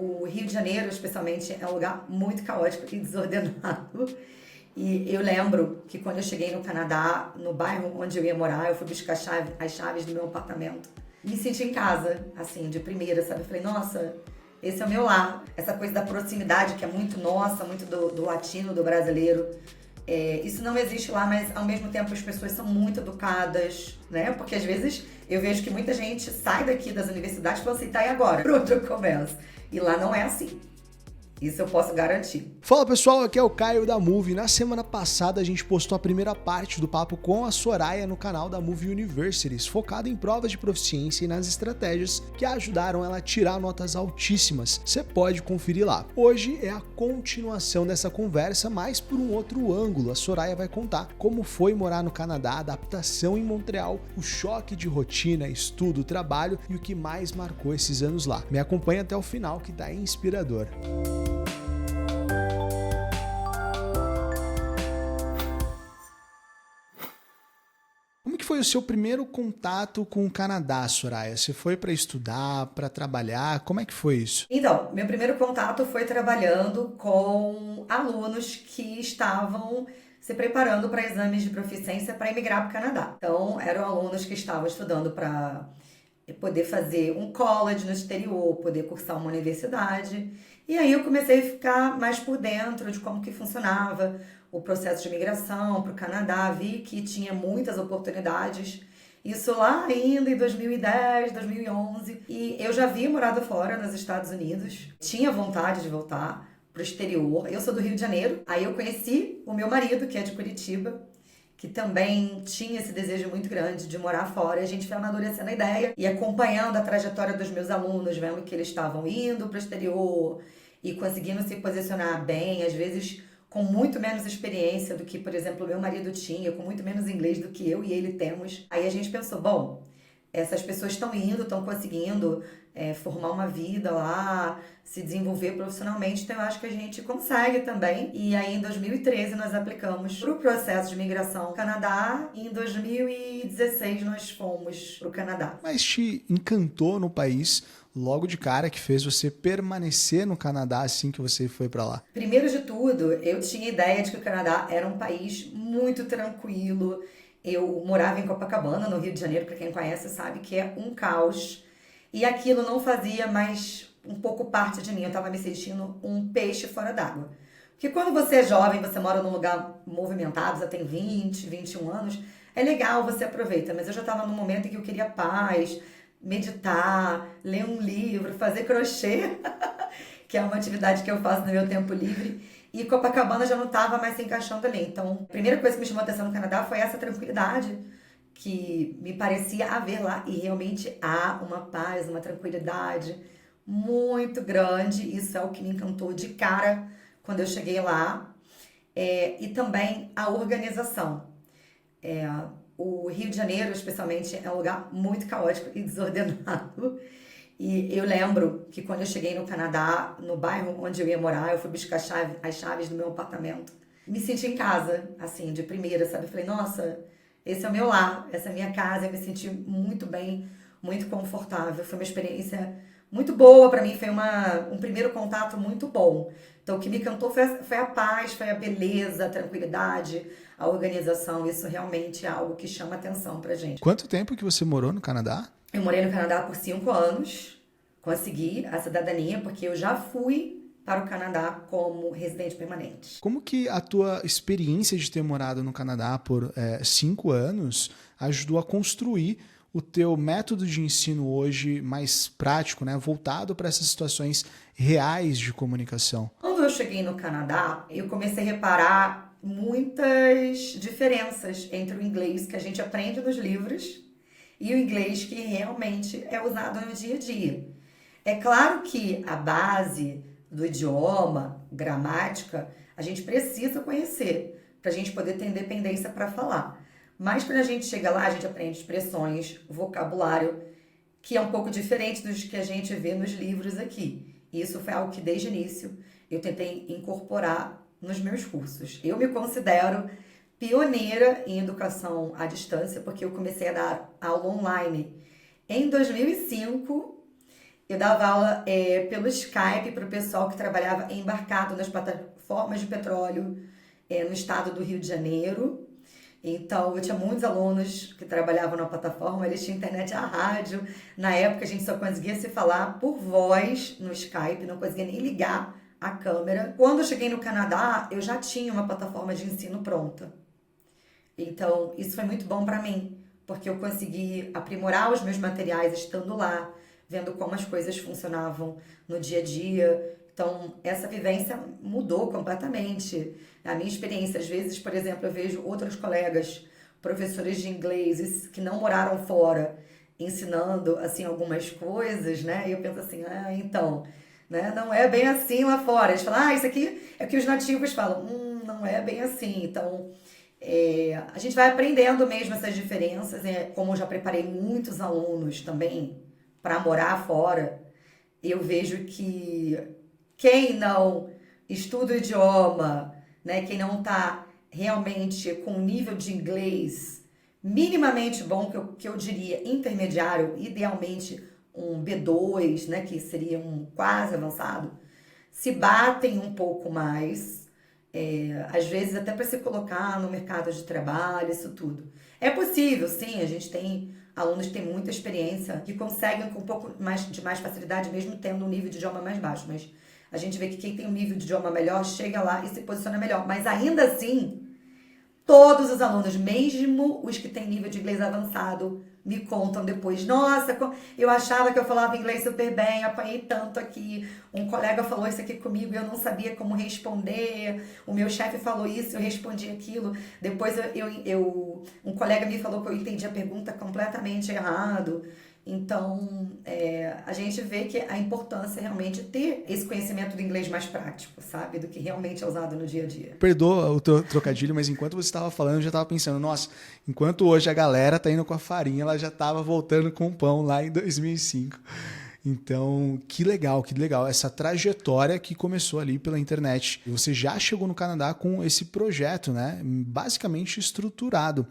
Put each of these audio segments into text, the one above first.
O Rio de Janeiro, especialmente, é um lugar muito caótico e desordenado. E eu lembro que quando eu cheguei no Canadá, no bairro onde eu ia morar, eu fui buscar as chaves do meu apartamento. Me senti em casa, assim, de primeira, sabe? Eu falei, nossa, esse é o meu lar. Essa coisa da proximidade que é muito nossa, muito do latino, do brasileiro. Isso não existe lá, mas ao mesmo tempo as pessoas são muito educadas, né? Porque às vezes eu vejo que muita gente sai daqui das universidades e fala assim, tá, e agora? Por onde eu começo? E lá não é assim. Isso eu posso garantir. Fala pessoal, aqui é o Caio da Movie. Na semana passada a gente postou a primeira parte do papo com a Soraya no canal da Movie Universities, focado em provas de proficiência e nas estratégias que ajudaram ela a tirar notas altíssimas. Você pode conferir lá. Hoje é a continuação dessa conversa, mas por um outro ângulo. A Soraya vai contar como foi morar no Canadá, a adaptação em Montreal, o choque de rotina, estudo, trabalho e o que mais marcou esses anos lá. Me acompanha até o final que tá inspirador. Como que foi o seu primeiro contato com o Canadá, Soraya? Você foi para estudar, para trabalhar? Como é que foi isso? Então, meu primeiro contato foi trabalhando com alunos que estavam se preparando para exames de proficiência para emigrar para o Canadá. Então, eram alunos que estavam estudando para poder fazer um college no exterior, poder cursar uma universidade. E aí eu comecei a ficar mais por dentro de como que funcionava o processo de imigração para o Canadá. Vi que tinha muitas oportunidades. Isso lá ainda em 2010, 2011. E eu já havia morado fora nos Estados Unidos. Tinha vontade de voltar para o exterior. Eu sou do Rio de Janeiro. Aí eu conheci o meu marido, que é de Curitiba, que também tinha esse desejo muito grande de morar fora. E a gente foi amadurecendo a ideia e acompanhando a trajetória dos meus alunos, vendo que eles estavam indo para o exterior e conseguindo se posicionar bem, às vezes com muito menos experiência do que, por exemplo, o meu marido tinha, com muito menos inglês do que eu e ele temos. Aí a gente pensou, bom, essas pessoas estão indo, estão conseguindo formar uma vida lá, se desenvolver profissionalmente, então eu acho que a gente consegue também. E aí em 2013 nós aplicamos para o processo de imigração no Canadá e em 2016 nós fomos para o Canadá. Mas te encantou no país logo de cara, que fez você permanecer no Canadá assim que você foi para lá? Primeiro de tudo, eu tinha ideia de que o Canadá era um país muito tranquilo. Eu morava em Copacabana, no Rio de Janeiro, para quem conhece sabe que é um caos. E aquilo não fazia mais um pouco parte de mim, eu estava me sentindo um peixe fora d'água. Porque quando você é jovem, você mora num lugar movimentado, você tem 20, 21 anos, é legal, você aproveita. Mas eu já estava num momento em que eu queria paz, meditar, ler um livro, fazer crochê, que é uma atividade que eu faço no meu tempo livre. E Copacabana já não estava mais se encaixando ali. Então, a primeira coisa que me chamou a atenção no Canadá foi essa tranquilidade que me parecia haver lá. E realmente há uma paz, uma tranquilidade muito grande. Isso é o que me encantou de cara quando eu cheguei lá. E também a organização. O Rio de Janeiro, especialmente, é um lugar muito caótico e desordenado. E eu lembro que quando eu cheguei no Canadá, no bairro onde eu ia morar, eu fui buscar as chaves do meu apartamento. Me senti em casa, assim, de primeira, sabe? Eu falei, nossa, esse é o meu lar, essa é a minha casa. Eu me senti muito bem, muito confortável. Foi uma experiência muito boa para mim, foi um primeiro contato muito bom. Então, o que me encantou foi a paz, foi a beleza, a tranquilidade, a organização. Isso realmente é algo que chama atenção pra gente. Quanto tempo que você morou no Canadá? Eu morei no Canadá por 5 anos, consegui a cidadania porque eu já fui para o Canadá como residente permanente. Como que a tua experiência de ter morado no Canadá por 5 anos ajudou a construir o teu método de ensino hoje mais prático, né, voltado para essas situações reais de comunicação? Quando eu cheguei no Canadá, eu comecei a reparar muitas diferenças entre o inglês que a gente aprende nos livros e o inglês que realmente é usado no dia a dia. É claro que a base do idioma, gramática, a gente precisa conhecer para a gente poder ter independência para falar. Mas quando a gente chega lá, a gente aprende expressões, vocabulário, que é um pouco diferente dos que a gente vê nos livros aqui. E isso foi algo que desde o início eu tentei incorporar nos meus cursos. Eu me considero pioneira em educação à distância, porque eu comecei a dar aula online em 2005 Eu dava aula pelo Skype para o pessoal que trabalhava embarcado nas plataformas de petróleo no estado do Rio de Janeiro. Então, eu tinha muitos alunos que trabalhavam na plataforma, eles tinham internet a rádio. Na época, a gente só conseguia se falar por voz no Skype, não conseguia nem ligar a câmera. Quando eu cheguei no Canadá, eu já tinha uma plataforma de ensino pronta. Então, isso foi muito bom para mim, porque eu consegui aprimorar os meus materiais estando lá, vendo como as coisas funcionavam no dia a dia. Então, essa vivência mudou completamente. A minha experiência, às vezes, por exemplo, eu vejo outros colegas, professores de inglês, que não moraram fora, ensinando, assim, algumas coisas, né? E eu penso assim, então, né? Não é bem assim lá fora. Eles falam, isso aqui é o que os nativos falam. Não é bem assim. Então, a gente vai aprendendo mesmo essas diferenças. Como eu já preparei muitos alunos também para morar fora, eu vejo que quem não estuda o idioma, né, quem não está realmente com um nível de inglês minimamente bom, que eu diria intermediário, idealmente um B2, né, que seria um quase avançado, se batem um pouco mais, às vezes até para se colocar no mercado de trabalho, isso tudo. É possível, sim, a gente tem alunos que têm muita experiência, que conseguem com um pouco de mais facilidade, mesmo tendo um nível de idioma mais baixo, mas a gente vê que quem tem um nível de idioma melhor chega lá e se posiciona melhor. Mas ainda assim, todos os alunos, mesmo os que têm nível de inglês avançado, me contam depois, nossa, eu achava que eu falava inglês super bem, apanhei tanto aqui, um colega falou isso aqui comigo e eu não sabia como responder, o meu chefe falou isso, eu respondi aquilo, depois um colega me falou que eu entendi a pergunta completamente errado. Então, a gente vê que a importância é realmente ter esse conhecimento do inglês mais prático, sabe? Do que realmente é usado no dia a dia. Perdoa o teu trocadilho, mas enquanto você estava falando, eu já estava pensando, nossa, enquanto hoje a galera tá indo com a farinha, ela já estava voltando com o pão lá em 2005. Então, que legal, essa trajetória que começou ali pela internet. E você já chegou no Canadá com esse projeto, né? Basicamente estruturado.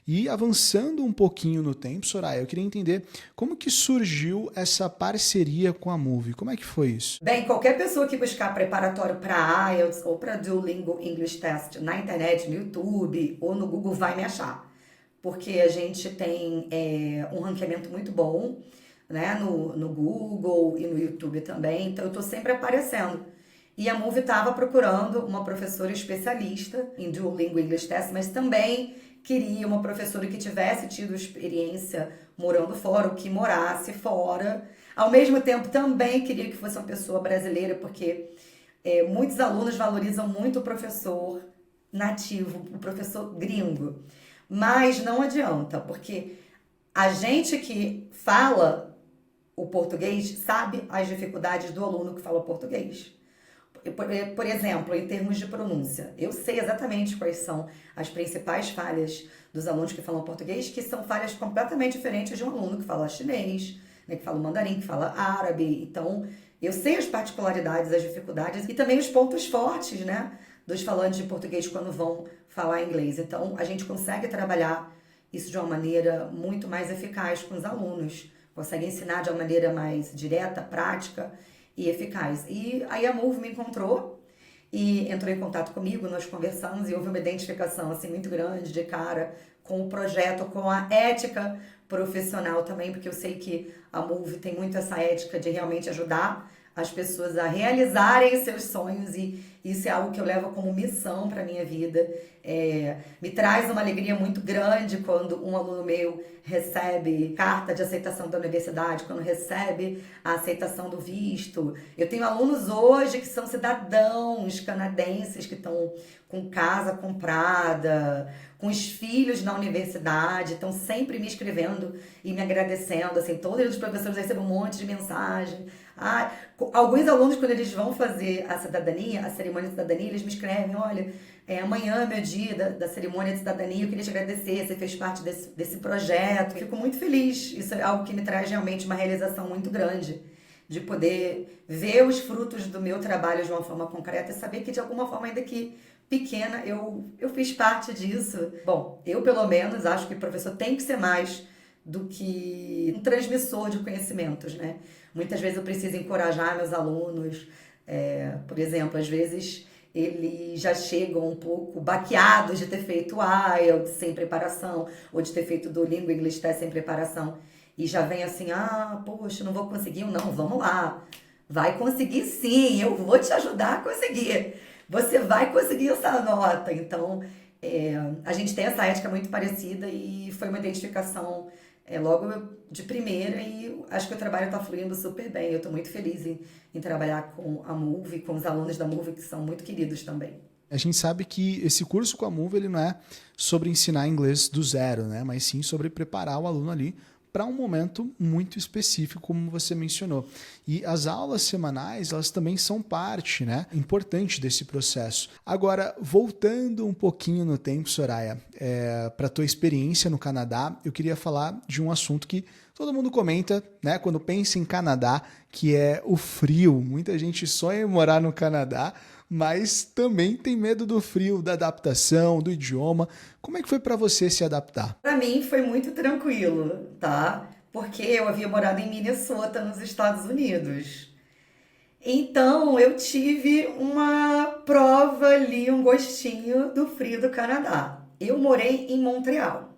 E avançando um pouquinho no tempo, Soraya, eu queria entender como que surgiu essa parceria com a Moove. Como é que foi isso? Bem, qualquer pessoa que buscar preparatório para IELTS ou para Duolingo English Test na internet, no YouTube ou no Google vai me achar. Porque a gente tem um ranqueamento muito bom, né, no Google e no YouTube também, então eu estou sempre aparecendo. E a Moove estava procurando uma professora especialista em Duolingo English Test, mas também queria uma professora que tivesse tido experiência morando fora, ou que morasse fora. Ao mesmo tempo, também queria que fosse uma pessoa brasileira, porque muitos alunos valorizam muito o professor nativo, o professor gringo. Mas não adianta, porque a gente que fala o português sabe as dificuldades do aluno que fala português. Por exemplo, em termos de pronúncia, eu sei exatamente quais são as principais falhas dos alunos que falam português, que são falhas completamente diferentes de um aluno que fala chinês, né, que fala mandarim, que fala árabe. Então, eu sei as particularidades, as dificuldades e também os pontos fortes, né, dos falantes de português quando vão falar inglês. Então, a gente consegue trabalhar isso de uma maneira muito mais eficaz com os alunos. Consegue ensinar de uma maneira mais direta, prática e eficaz. E aí a Moove me encontrou e entrou em contato comigo, nós conversamos e houve uma identificação assim, muito grande de cara com o projeto, com a ética profissional também, porque eu sei que a Moove tem muito essa ética de realmente ajudar as pessoas a realizarem seus sonhos e isso é algo que eu levo como missão para a minha vida. Me traz uma alegria muito grande quando um aluno meu recebe carta de aceitação da universidade, quando recebe a aceitação do visto. Eu tenho alunos hoje que são cidadãos canadenses que estão com casa comprada, com os filhos na universidade, estão sempre me escrevendo e me agradecendo, assim, todos os professores recebem um monte de mensagem. Alguns alunos, quando eles vão fazer a cidadania, a cerimônia de cidadania, eles me escrevem, olha, amanhã é meu dia da cerimônia de cidadania, eu queria te agradecer, você fez parte desse projeto. Fico muito feliz, isso é algo que me traz realmente uma realização muito grande, de poder ver os frutos do meu trabalho de uma forma concreta e saber que de alguma forma, ainda que pequena, eu fiz parte disso. Bom, eu pelo menos acho que o professor tem que ser mais do que um transmissor de conhecimentos, né? Muitas vezes eu preciso encorajar meus alunos. Por exemplo, às vezes eles já chegam um pouco baqueados de ter feito o IELTS sem preparação, ou de ter feito o Duolingo English Test sem preparação, e já vem assim, poxa, não vou conseguir. Não, vamos lá, vai conseguir sim, eu vou te ajudar a conseguir. Você vai conseguir essa nota. Então, a gente tem essa ética muito parecida e foi uma identificação logo de primeira, e acho que o trabalho está fluindo super bem. Eu estou muito feliz em trabalhar com a Move, com os alunos da Move, que são muito queridos também. A gente sabe que esse curso com a Move, ele não é sobre ensinar inglês do zero, né? Mas sim sobre preparar o aluno ali para um momento muito específico, como você mencionou. E as aulas semanais, elas também são parte, né, importante desse processo. Agora, voltando um pouquinho no tempo, Soraya, para a tua experiência no Canadá, eu queria falar de um assunto que todo mundo comenta, né, quando pensa em Canadá, que é o frio. Muita gente sonha em morar no Canadá, mas também tem medo do frio, da adaptação, do idioma. Como é que foi para você se adaptar? Para mim foi muito tranquilo, tá? Porque eu havia morado em Minnesota, nos Estados Unidos. Então eu tive uma prova ali, um gostinho do frio do Canadá. Eu morei em Montreal.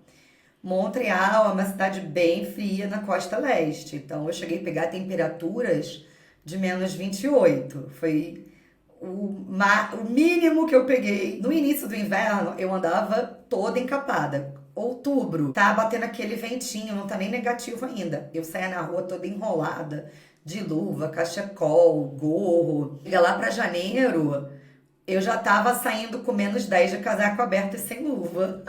Montreal é uma cidade bem fria na costa leste. Então eu cheguei a pegar temperaturas de menos 28. Foi o mínimo que eu peguei. No início do inverno, eu andava toda encapada. Outubro, tá batendo aquele ventinho, não tá nem negativo ainda. Eu saía na rua toda enrolada, de luva, cachecol, gorro. E lá pra janeiro, eu já tava saindo com menos 10 de casaco aberto e sem luva.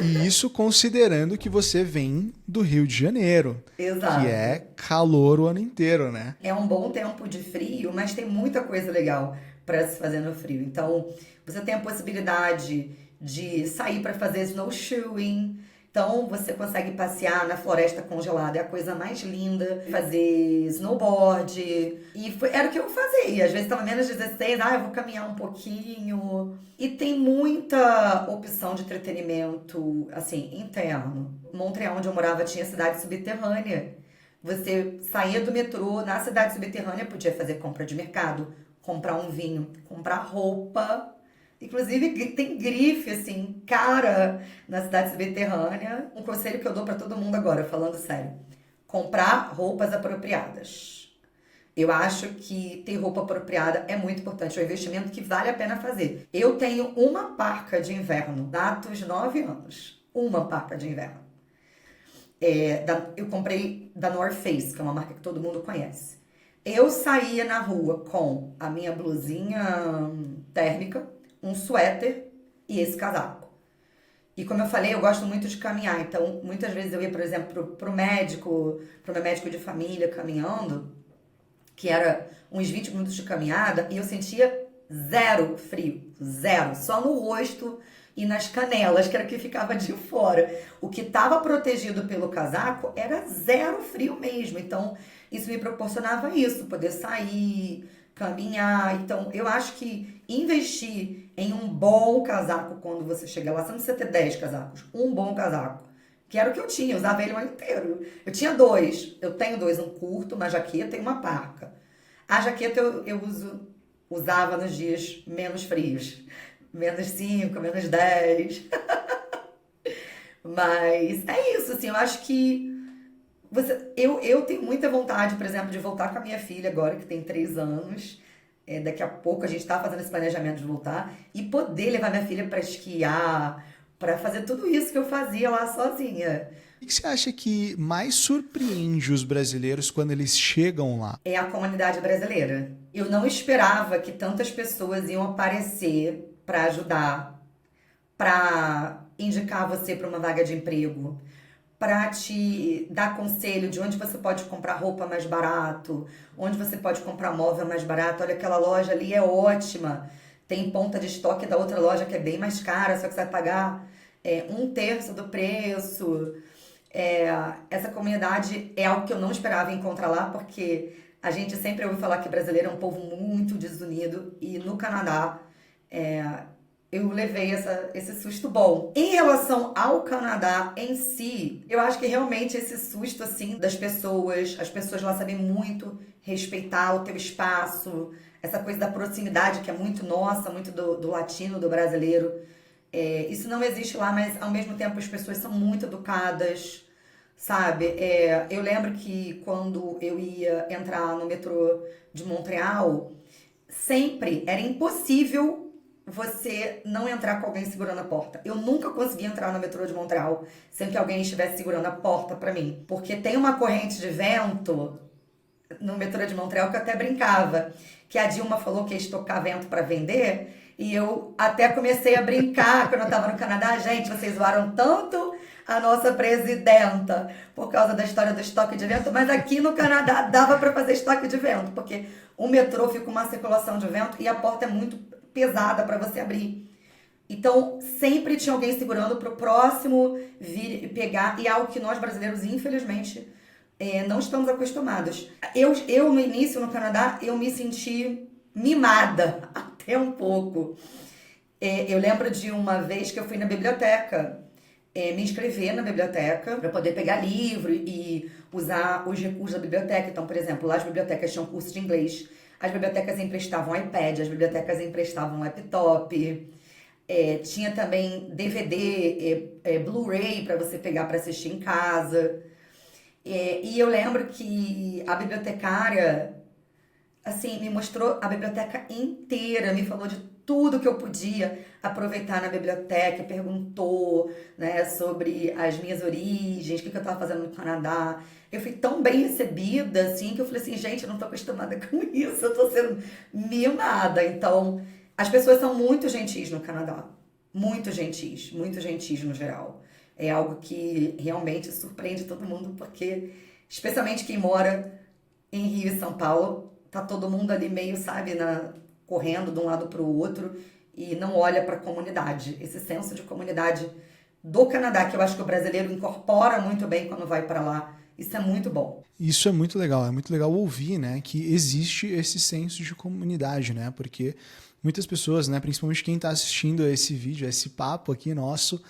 E isso considerando que você vem do Rio de Janeiro, Exato. que é calor o ano inteiro, né? É um bom tempo de frio, mas tem muita coisa legal para se fazer no frio. Então, você tem a possibilidade de sair para fazer snowshoeing. Então, você consegue passear na floresta congelada, é a coisa mais linda. Fazer snowboard. E era o que eu fazia. Às vezes estava menos 16, eu vou caminhar um pouquinho. E tem muita opção de entretenimento, assim, interno. Montreal, onde eu morava, tinha cidade subterrânea. Você saía do metrô, na cidade subterrânea, podia fazer compra de mercado, comprar um vinho, comprar roupa. Inclusive, tem grife, assim, cara, na cidade subterrânea. Um conselho que eu dou pra todo mundo agora, falando sério. Comprar roupas apropriadas. Eu acho que ter roupa apropriada é muito importante. É um investimento que vale a pena fazer. Eu tenho uma parca de inverno, dados 9 anos. Uma parca de inverno. Eu comprei da North Face, que é uma marca que todo mundo conhece. Eu saía na rua com a minha blusinha térmica, um suéter e esse casaco. E como eu falei, eu gosto muito de caminhar. Então, muitas vezes eu ia, por exemplo, pro meu médico de família, caminhando, que era uns 20 minutos de caminhada, e eu sentia zero frio. Zero. Só no rosto e nas canelas, que era o que ficava de fora. O que estava protegido pelo casaco era zero frio mesmo. Então, isso me proporcionava isso, poder sair, caminhar. Então, eu acho que investir em um bom casaco quando você chega lá, você não precisa ter 10 casacos, um bom casaco. Que era o que eu tinha, eu usava ele o ano inteiro. Eu tinha 2, eu tenho 2, um curto, uma jaqueta e uma parca. A jaqueta eu usava nos dias menos frios. Menos 5, menos 10. Mas é isso, assim, eu acho que eu tenho muita vontade, por exemplo, de voltar com a minha filha agora, que tem 3 anos. Daqui a pouco a gente tá fazendo esse planejamento de voltar. E poder levar minha filha para esquiar, para fazer tudo isso que eu fazia lá sozinha. O que você acha que mais surpreende os brasileiros quando eles chegam lá? É a comunidade brasileira. Eu não esperava que tantas pessoas iam aparecer para ajudar, para indicar você para uma vaga de emprego, para te dar conselho de onde você pode comprar roupa mais barato, onde você pode comprar móvel mais barato. Olha, aquela loja ali é ótima. Tem ponta de estoque da outra loja que é bem mais cara, só que você vai pagar 1/3 do preço. Essa comunidade é algo que eu não esperava encontrar lá, porque a gente sempre ouve falar que brasileiro é um povo muito desunido, e no Canadá eu levei esse susto bom. Em relação ao Canadá em si, eu acho que realmente esse susto, assim, das pessoas, as pessoas lá sabem muito respeitar o teu espaço, essa coisa da proximidade que é muito nossa, muito do latino, do brasileiro. Isso não existe lá, mas ao mesmo tempo as pessoas são muito educadas, sabe? Eu lembro que quando eu ia entrar no metrô de Montreal, sempre era impossível você não entrar com alguém segurando a porta. Eu nunca consegui entrar no metrô de Montreal sem que alguém estivesse segurando a porta pra mim. Porque tem uma corrente de vento no metrô de Montreal que eu até brincava. Que a Dilma falou que ia estocar vento pra vender. E eu até comecei a brincar quando eu tava no Canadá. Gente, vocês zoaram tanto a nossa presidenta por causa da história do estoque de vento, mas aqui no Canadá dava para fazer estoque de vento, porque o metrô fica uma circulação de vento e a porta é muito pesada para você abrir. Então, sempre tinha alguém segurando para o próximo vir e pegar, e é algo que nós brasileiros, infelizmente, não estamos acostumados. No início, no Canadá, eu me senti mimada, até um pouco. Eu lembro de uma vez que eu fui na biblioteca, me inscrever na biblioteca para poder pegar livro e usar os recursos da biblioteca. Então, por exemplo, lá as bibliotecas tinham curso de inglês, as bibliotecas emprestavam iPad, as bibliotecas emprestavam laptop, tinha também DVD, Blu-ray para você pegar para assistir em casa. E eu lembro que a bibliotecária, assim, me mostrou a biblioteca inteira, me falou de tudo que eu podia aproveitar na biblioteca, perguntou, né, sobre as minhas origens, o que eu estava fazendo no Canadá. Eu fui tão bem recebida, assim, que eu falei assim, gente, eu não tô acostumada com isso, eu tô sendo mimada. Então, as pessoas são muito gentis no Canadá, muito gentis no geral. É algo que realmente surpreende todo mundo, porque, especialmente quem mora em Rio e São Paulo, tá todo mundo ali meio, sabe, correndo de um lado para o outro e não olha para a comunidade. Esse senso de comunidade do Canadá, que eu acho que o brasileiro incorpora muito bem quando vai para lá, isso é muito bom. Isso é muito legal ouvir, né, que existe esse senso de comunidade, né, porque muitas pessoas, né, principalmente quem está assistindo a esse vídeo, a esse papo aqui nosso,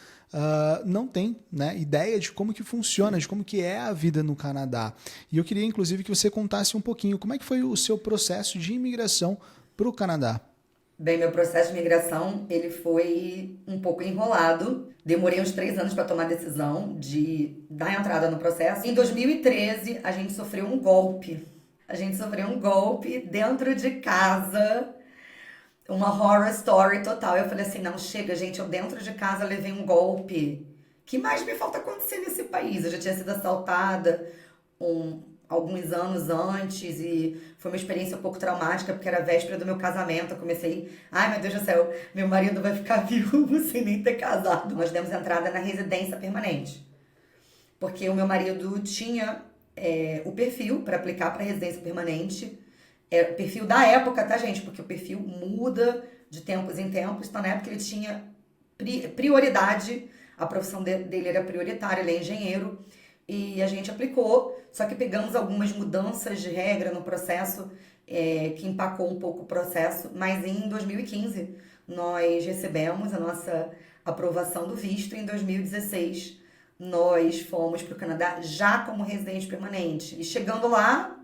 não tem, né, ideia de como que funciona, de como que é a vida no Canadá. E eu queria, inclusive, que você contasse um pouquinho como é que foi o seu processo de imigração para o Canadá. Bem, meu processo de imigração, ele foi um pouco enrolado. Demorei uns 3 anos para tomar a decisão de dar entrada no processo. Em 2013, a gente sofreu um golpe. A gente sofreu um golpe dentro de casa, uma horror story total. Eu falei assim, não, chega, gente, eu dentro de casa levei um golpe. O que mais me falta acontecer nesse país? Eu já tinha sido assaltada alguns anos antes e foi uma experiência um pouco traumática, porque era a véspera do meu casamento. Eu comecei, ai meu Deus do céu, meu marido vai ficar viúvo sem nem ter casado. Nós demos entrada na residência permanente, porque o meu marido tinha o perfil para aplicar para residência permanente. O perfil da época, tá, gente? Porque o perfil muda de tempos em tempos. Então, na época, ele tinha prioridade, a profissão dele era prioritária, ele é engenheiro, e a gente aplicou, só que pegamos algumas mudanças de regra no processo, que empacou um pouco o processo, mas em 2015 nós recebemos a nossa aprovação do visto, e em 2016 nós fomos para o Canadá já como residente permanente. E chegando lá,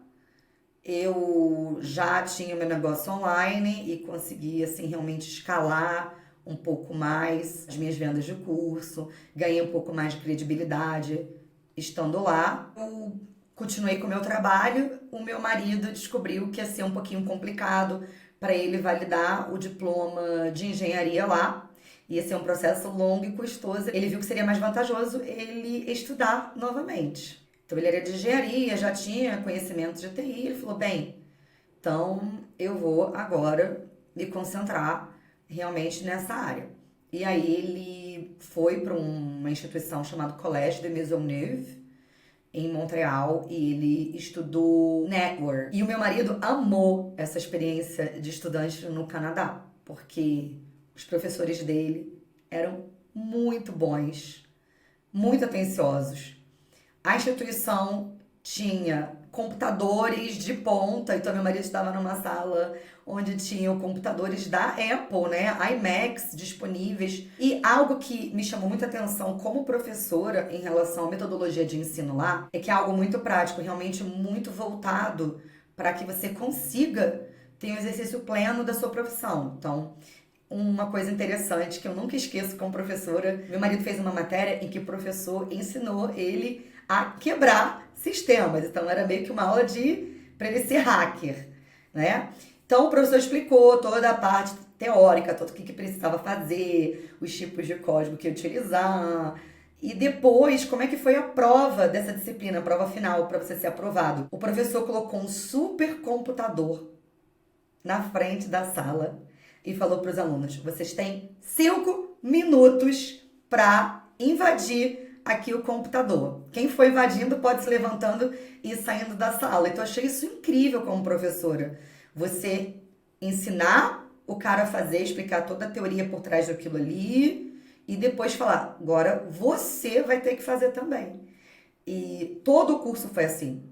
eu já tinha o meu negócio online e consegui, assim, realmente escalar um pouco mais as minhas vendas de curso, ganhei um pouco mais de credibilidade estando lá. Eu continuei com o meu trabalho, o meu marido descobriu que ia ser um pouquinho complicado para ele validar o diploma de engenharia lá. Ia ser um processo longo e custoso. Ele viu que seria mais vantajoso ele estudar novamente. Então, ele era de engenharia, já tinha conhecimentos de TI. Ele falou, bem, então eu vou agora me concentrar realmente nessa área. E aí ele foi para uma instituição chamada Collège de Maisonneuve, em Montreal, e ele estudou Network. E o meu marido amou essa experiência de estudante no Canadá, porque os professores dele eram muito bons, muito atenciosos. A instituição tinha computadores de ponta. Então, meu marido estava numa sala onde tinham computadores da Apple, né? iMacs disponíveis. E algo que me chamou muita atenção como professora em relação à metodologia de ensino lá, é que é algo muito prático, realmente muito voltado para que você consiga ter um exercício pleno da sua profissão. Então, uma coisa interessante que eu nunca esqueço como professora, meu marido fez uma matéria em que o professor ensinou ele a quebrar sistemas. Então, era meio que uma aula para ele ser hacker, né? Então, o professor explicou toda a parte teórica, tudo o que precisava fazer, os tipos de código que ia utilizar. E depois, como é que foi a prova dessa disciplina, a prova final, para você ser aprovado? O professor colocou um supercomputador na frente da sala e falou para os alunos: vocês têm 5 minutos para invadir aqui o computador. Quem for invadindo pode se levantando e saindo da sala. Então, eu achei isso incrível como professora. Você ensinar o cara a fazer, explicar toda a teoria por trás daquilo ali e depois falar: agora você vai ter que fazer também. E todo o curso foi assim.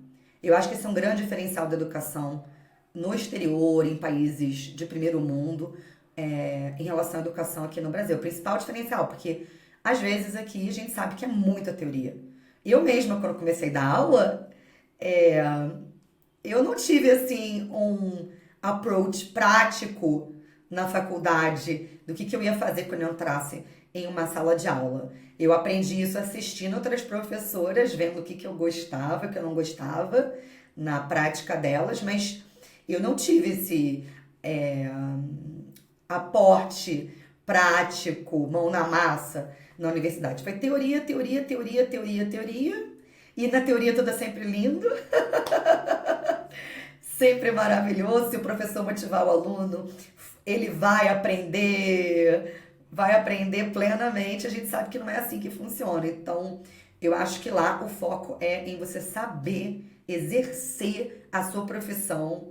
Eu acho que esse é um grande diferencial da educação no exterior, em países de primeiro mundo, em relação à educação aqui no Brasil. O principal diferencial, porque às vezes aqui a gente sabe que é muita teoria. Eu mesma, quando comecei a dar aula, eu não tive assim um approach prático na faculdade do que eu ia fazer quando eu entrasse em uma sala de aula. Eu aprendi isso assistindo outras professoras, vendo o que eu gostava, o que eu não gostava na prática delas, mas eu não tive esse aporte prático, mão na massa na universidade. Foi teoria, teoria, teoria, teoria, teoria. E na teoria tudo é sempre lindo. Sempre maravilhoso. Se o professor motivar o aluno, ele vai aprender plenamente. A gente sabe que não é assim que funciona. Então, eu acho que lá o foco é em você saber exercer a sua profissão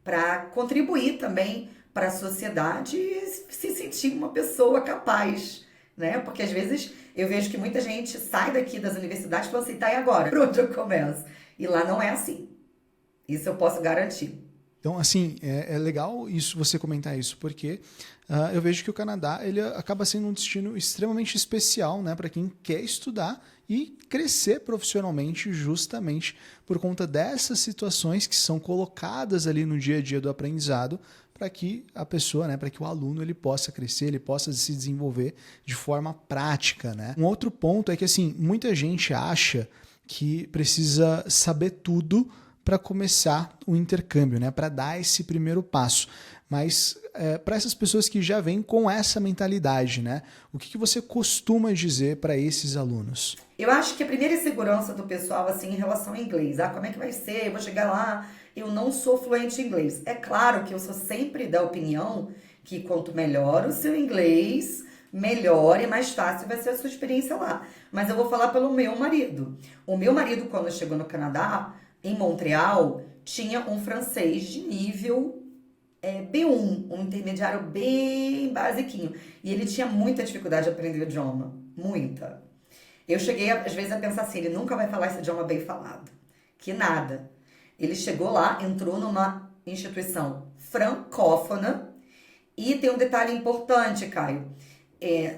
para contribuir também para a sociedade e se sentir uma pessoa capaz, né? Porque às vezes eu vejo que muita gente sai daqui das universidades e fala assim: tá, e agora? Por onde eu começo? E lá não é assim. Isso eu posso garantir. Então, assim, é legal isso, você comentar isso, porque eu vejo que o Canadá ele acaba sendo um destino extremamente especial, né, para quem quer estudar e crescer profissionalmente justamente por conta dessas situações que são colocadas ali no dia a dia do aprendizado para que a pessoa, né, para que o aluno ele possa crescer, ele possa se desenvolver de forma prática, né? Um outro ponto é que assim, muita gente acha que precisa saber tudo para começar o intercâmbio, né? Para dar esse primeiro passo. Mas para essas pessoas que já vêm com essa mentalidade, né? O que você costuma dizer para esses alunos? Eu acho que a primeira insegurança do pessoal, assim, em relação ao inglês, como é que vai ser? Eu vou chegar lá, eu não sou fluente em inglês. É claro que eu sou sempre da opinião que quanto melhor o seu inglês, melhor e mais fácil vai ser a sua experiência lá. Mas eu vou falar pelo meu marido. O meu marido, quando chegou no Canadá, em Montreal, tinha um francês de nível B1, um intermediário bem basiquinho. E ele tinha muita dificuldade de aprender o idioma. Muita. Eu cheguei, às vezes, a pensar assim: ele nunca vai falar esse idioma bem falado. Que nada. Ele chegou lá, entrou numa instituição francófona. E tem um detalhe importante, Caio.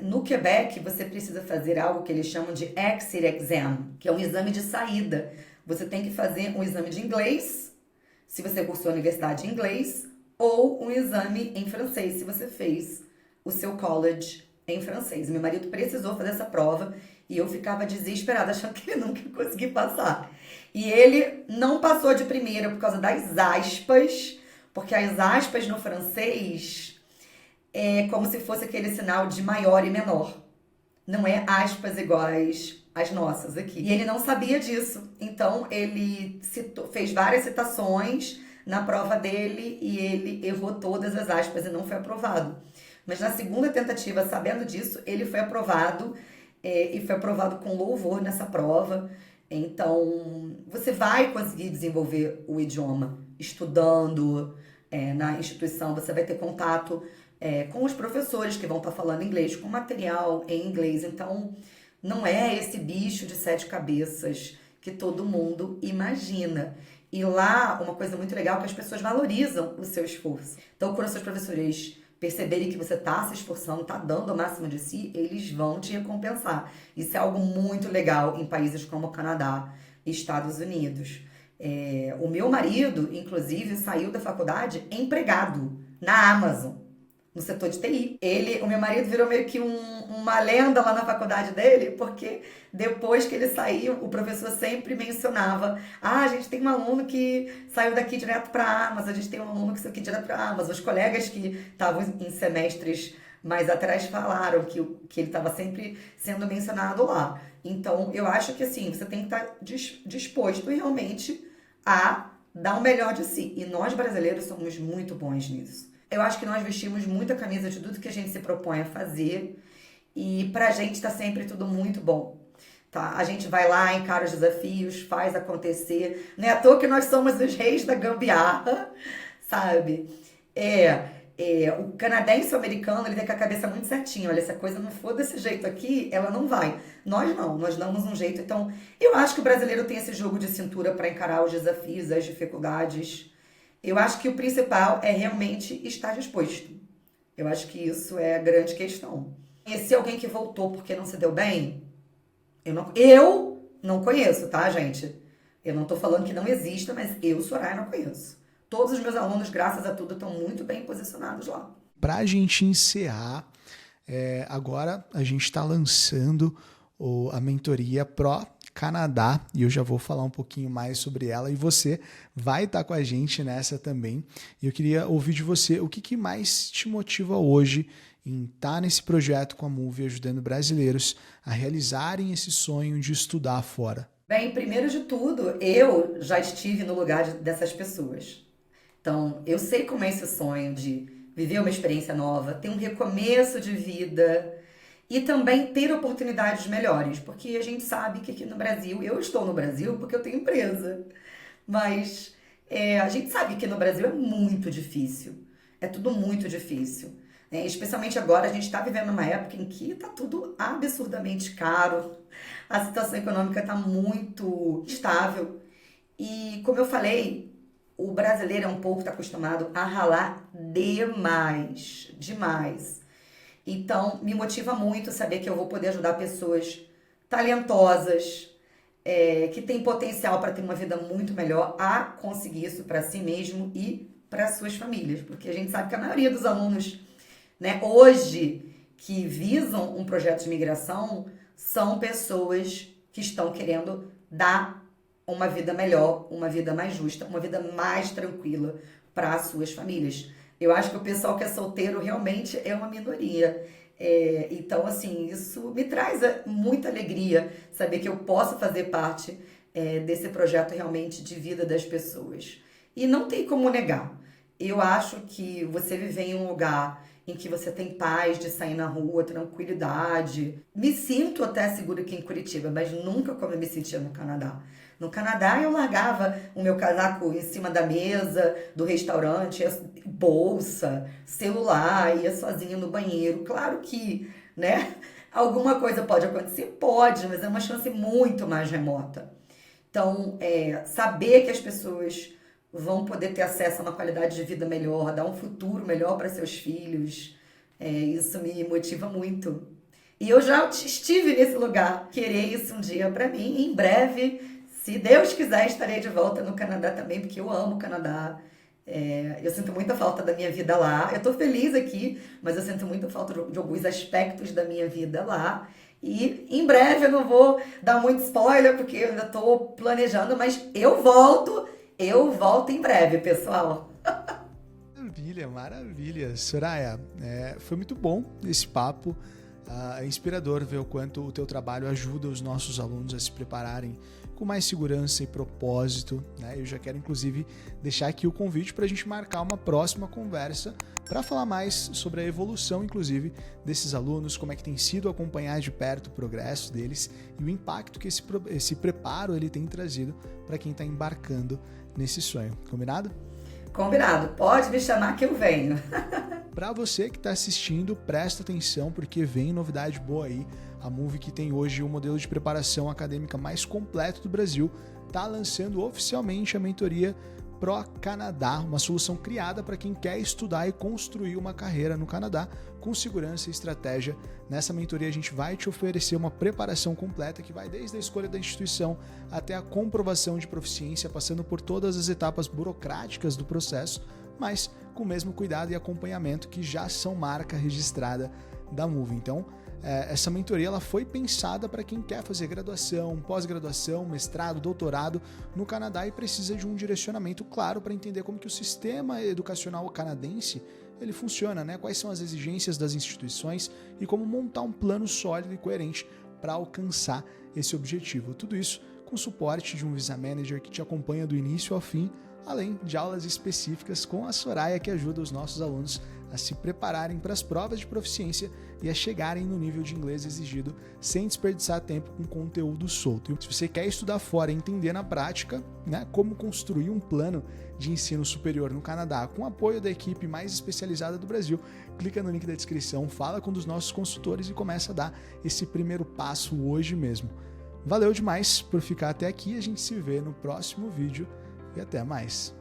No Quebec, você precisa fazer algo que eles chamam de exit exam, que é um exame de saída. Você tem que fazer um exame de inglês, se você cursou a universidade em inglês, ou um exame em francês, se você fez o seu college em francês. Meu marido precisou fazer essa prova e eu ficava desesperada, achando que ele nunca ia conseguir passar. E ele não passou de primeira por causa das aspas, porque as aspas no francês é como se fosse aquele sinal de maior e menor. Não é aspas iguais as nossas aqui. E ele não sabia disso. Então, ele fez várias citações na prova dele e ele errou todas as aspas e não foi aprovado. Mas na segunda tentativa, sabendo disso, ele foi aprovado e foi aprovado com louvor nessa prova. Então, você vai conseguir desenvolver o idioma estudando na instituição. Você vai ter contato com os professores que vão estar falando inglês, com material em inglês. Então, não é esse bicho de 7 cabeças que todo mundo imagina. E lá, uma coisa muito legal é que as pessoas valorizam o seu esforço. Então, quando os seus professores perceberem que você está se esforçando, está dando o máximo de si, eles vão te recompensar. Isso é algo muito legal em países como o Canadá e Estados Unidos. O meu marido, inclusive, saiu da faculdade empregado na Amazon, no setor de TI. O meu marido virou meio que uma lenda lá na faculdade dele, porque depois que ele saiu, o professor sempre mencionava: a gente tem um aluno que saiu daqui direto para a Amazon, a gente tem um aluno que saiu aqui direto para a Amazon. Os colegas que estavam em semestres mais atrás falaram que ele estava sempre sendo mencionado lá. Então, eu acho que assim, você tem que estar disposto realmente a dar o melhor de si. E nós brasileiros somos muito bons nisso. Eu acho que nós vestimos muita camisa de tudo que a gente se propõe a fazer e pra gente tá sempre tudo muito bom, tá? A gente vai lá, encara os desafios, faz acontecer. Não é à toa que nós somos os reis da gambiarra, sabe? O canadense americano, ele tem com a cabeça muito certinha. Olha, se a coisa não for desse jeito aqui, ela não vai. Nós não, nós damos um jeito. Então, eu acho que o brasileiro tem esse jogo de cintura para encarar os desafios, as dificuldades. Eu acho que o principal é realmente estar disposto. Eu acho que isso é a grande questão. Conhecer alguém que voltou porque não se deu bem? Eu não conheço, tá, gente? Eu não tô falando que não exista, mas eu, Soraya, não conheço. Todos os meus alunos, graças a tudo, estão muito bem posicionados lá. Pra gente encerrar, agora a gente está lançando a mentoria Pro Canadá, e eu já vou falar um pouquinho mais sobre ela, e você vai estar com a gente nessa também. E eu queria ouvir de você o que mais te motiva hoje em estar nesse projeto com a Move, ajudando brasileiros a realizarem esse sonho de estudar fora. Bem, primeiro de tudo, eu já estive no lugar dessas pessoas. Então, eu sei como é esse sonho de viver uma experiência nova, ter um recomeço de vida e também ter oportunidades melhores, porque a gente sabe que aqui no Brasil, eu estou no Brasil porque eu tenho empresa, mas a gente sabe que no Brasil é muito difícil, é tudo muito difícil, né? Especialmente agora, a gente está vivendo uma época em que está tudo absurdamente caro, a situação econômica está muito instável e, como eu falei, o brasileiro é um povo que está acostumado a ralar demais. Então, me motiva muito saber que eu vou poder ajudar pessoas talentosas, que têm potencial para ter uma vida muito melhor, a conseguir isso para si mesmo e para suas famílias. Porque a gente sabe que a maioria dos alunos, né, hoje, que visam um projeto de migração, são pessoas que estão querendo dar uma vida melhor, uma vida mais justa, uma vida mais tranquila para as suas famílias. Eu acho que o pessoal que é solteiro realmente é uma minoria. Então, assim, isso me traz muita alegria saber que eu posso fazer parte desse projeto realmente de vida das pessoas. E não tem como negar. Eu acho que você viver em um lugar em que você tem paz de sair na rua, tranquilidade. Me sinto até segura aqui em Curitiba, mas nunca como eu me sentia no Canadá. No Canadá, eu largava o meu casaco em cima da mesa do restaurante, bolsa, celular, ia sozinha no banheiro. Claro que, né, alguma coisa pode acontecer? Pode, mas é uma chance muito mais remota. Então, saber que as pessoas vão poder ter acesso a uma qualidade de vida melhor, dar um futuro melhor para seus filhos, isso me motiva muito. E eu já estive nesse lugar, querer isso um dia para mim, e em breve, se Deus quiser, estarei de volta no Canadá também, porque eu amo o Canadá. Eu sinto muita falta da minha vida lá. Eu tô feliz aqui, mas eu sinto muita falta de alguns aspectos da minha vida lá. E em breve, eu não vou dar muito spoiler, porque eu ainda tô planejando, mas eu volto em breve, pessoal. Maravilha. Soraya, foi muito bom esse papo. É inspirador ver o quanto o teu trabalho ajuda os nossos alunos a se prepararem com mais segurança e propósito, né? Eu já quero, inclusive, deixar aqui o convite para a gente marcar uma próxima conversa para falar mais sobre a evolução, inclusive, desses alunos, como é que tem sido acompanhar de perto o progresso deles e o impacto que esse preparo ele tem trazido para quem está embarcando nesse sonho. Combinado? Combinado. Pode me chamar que eu venho. Para você que está assistindo, presta atenção porque vem novidade boa aí. A Move, que tem hoje o modelo de preparação acadêmica mais completo do Brasil, está lançando oficialmente a mentoria Pro Canadá, uma solução criada para quem quer estudar e construir uma carreira no Canadá com segurança e estratégia. Nessa mentoria a gente vai te oferecer uma preparação completa que vai desde a escolha da instituição até a comprovação de proficiência, passando por todas as etapas burocráticas do processo, mas com o mesmo cuidado e acompanhamento que já são marca registrada da Move. Então, essa mentoria ela foi pensada para quem quer fazer graduação, pós-graduação, mestrado, doutorado no Canadá e precisa de um direcionamento claro para entender como que o sistema educacional canadense ele funciona, né? Quais são as exigências das instituições e como montar um plano sólido e coerente para alcançar esse objetivo. Tudo isso com suporte de um Visa Manager que te acompanha do início ao fim, além de aulas específicas com a Soraya que ajuda os nossos alunos a se prepararem para as provas de proficiência e a chegarem no nível de inglês exigido sem desperdiçar tempo com conteúdo solto. E se você quer estudar fora e entender na prática, né, como construir um plano de ensino superior no Canadá com apoio da equipe mais especializada do Brasil, clica no link da descrição, fala com um dos nossos consultores e começa a dar esse primeiro passo hoje mesmo. Valeu demais por ficar até aqui, a gente se vê no próximo vídeo e até mais.